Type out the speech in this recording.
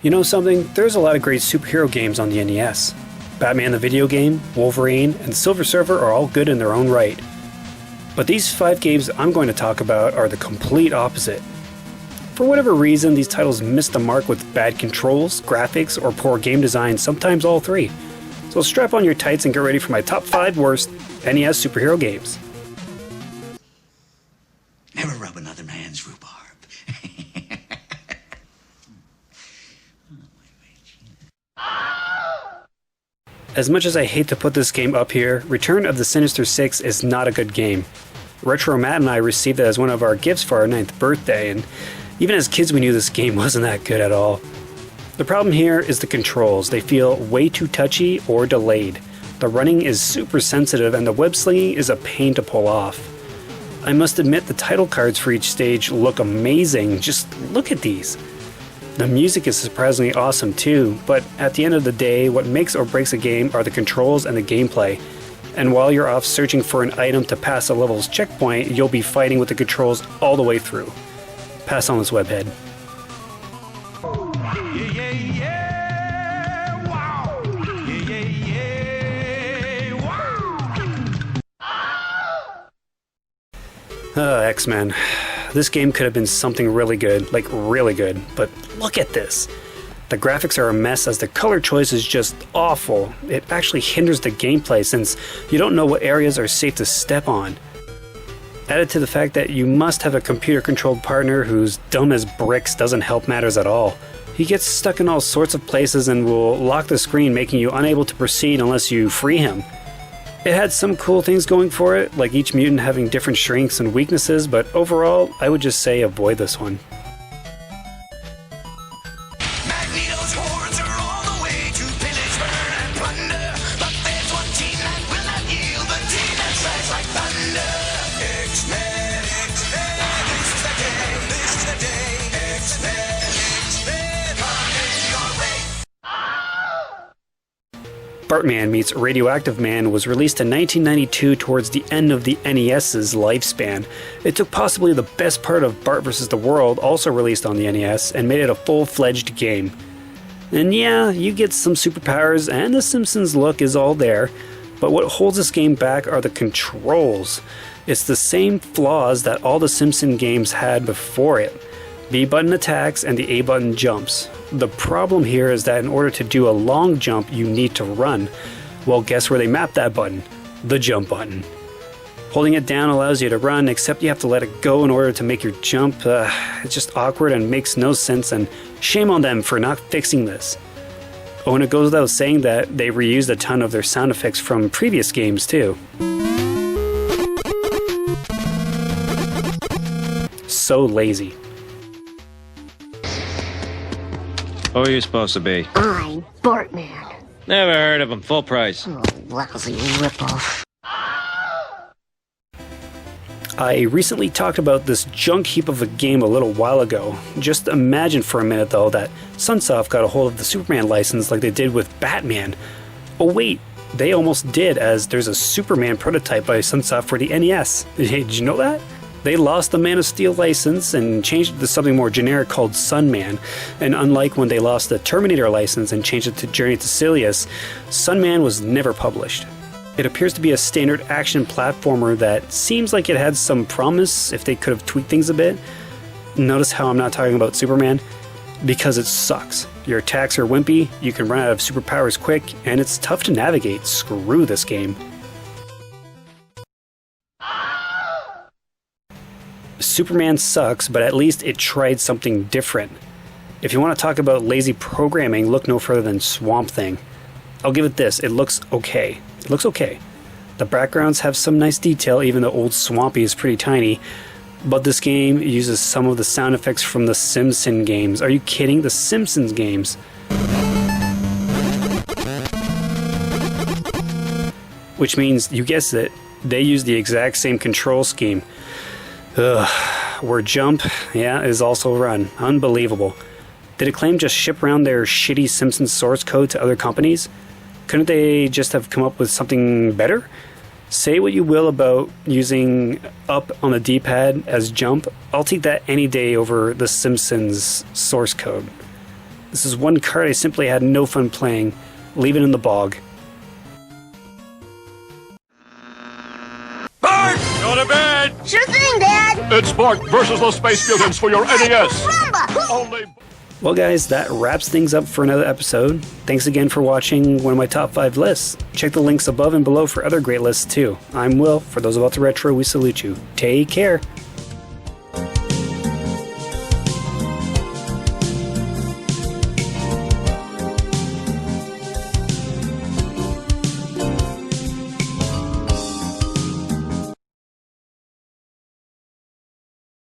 You know something? There's a lot of great superhero games on the NES. Batman the video game, Wolverine, and Silver Surfer are all good in their own right. But these 5 games I'm going to talk about are the complete opposite. For whatever reason, these titles missed the mark with bad controls, graphics, or poor game design, sometimes all 3. So strap on your tights and get ready for my top 5 worst NES superhero games. Never rub another man's rhubarb. As much as I hate to put this game up here, Return of the Sinister Six is not a good game. Retro Matt and I received it as one of our gifts for our 9th birthday, and even as kids we knew this game wasn't that good at all. The problem here is the controls. They feel way too touchy or delayed. The running is super sensitive and the web slinging is a pain to pull off. I must admit the title cards for each stage look amazing. Just look at these. The music is surprisingly awesome too, but at the end of the day, what makes or breaks a game are the controls and the gameplay. And while you're off searching for an item to pass a level's checkpoint, you'll be fighting with the controls all the way through. Pass on this webhead. XMen. This game could have been something really good, like really good, but look at this. The graphics are a mess as the color choice is just awful. It actually hinders the gameplay since you don't know what areas are safe to step on. Added to the fact that you must have a computer-controlled partner who's dumb as bricks doesn't help matters at all. He gets stuck in all sorts of places and will lock the screen, making you unable to proceed unless you free him. It had some cool things going for it, like each mutant having different strengths and weaknesses, but overall, I would just say avoid this one. Magneto's hordes are on the way to pillage, burn, and plunder. But there's one team that will not yield, the team that strikes like thunder. X-Men, X-Men, this is the day, this is the day. X-Men, X-Men, come in your way. Bartman meets Radioactive Man was released in 1992 towards the end of the NES's lifespan. It took possibly the best part of Bart vs. the World, also released on the NES, and made it a full-fledged game. And yeah, you get some superpowers and the Simpsons look is all there, but what holds this game back are the controls. It's the same flaws that all the Simpson games had before it. B button attacks and the A button jumps. The problem here is that in order to do a long jump, you need to run. Well, guess where they mapped that button? The jump button. Holding it down allows you to run, except you have to let it go in order to make your jump. It's just awkward and makes no sense, and shame on them for not fixing this. Oh, and it goes without saying that they reused a ton of their sound effects from previous games too. So lazy. Who are you supposed to be? I'm Bartman. Never heard of him. Full price. Oh, lousy ripoff. I recently talked about this junk heap of a game a little while ago. Just imagine for a minute though that Sunsoft got a hold of the Superman license like they did with Batman. Oh wait, they almost did, as there's a Superman prototype by Sunsoft for the NES. Did you know that? They lost the Man of Steel license and changed it to something more generic called Sunman. And unlike when they lost the Terminator license and changed it to Journey to Silius, Sunman was never published. It appears to be a standard action platformer that seems like it had some promise if they could have tweaked things a bit. Notice how I'm not talking about Superman? Because it sucks. Your attacks are wimpy, you can run out of superpowers quick, and it's tough to navigate. Screw this game. Superman sucks, but at least it tried something different. If you want to talk about lazy programming, look no further than Swamp Thing. I'll give it this, it looks okay. It looks okay. The backgrounds have some nice detail, even though old Swampy is pretty tiny. But this game uses some of the sound effects from the Simpsons games. Are you kidding? The Simpsons games. Which means, you guessed it, they use the exact same control scheme. Ugh, where jump, yeah, is also run. Unbelievable. Did Acclaim just ship around their shitty Simpsons source code to other companies? Couldn't they just have come up with something better? Say what you will about using up on the D-pad as jump, I'll take that any day over the Simpsons source code. This is one card I simply had no fun playing. Leave it in the bog. Bart! Go to bed! Sure thing, Dad. It's Bart versus the Space Mutants for your NES. Rumba. Only... Well guys, that wraps things up for another episode. Thanks again for watching one of my top 5 lists. Check the links above and below for other great lists too. I'm Will. For those about to retro, we salute you. Take care.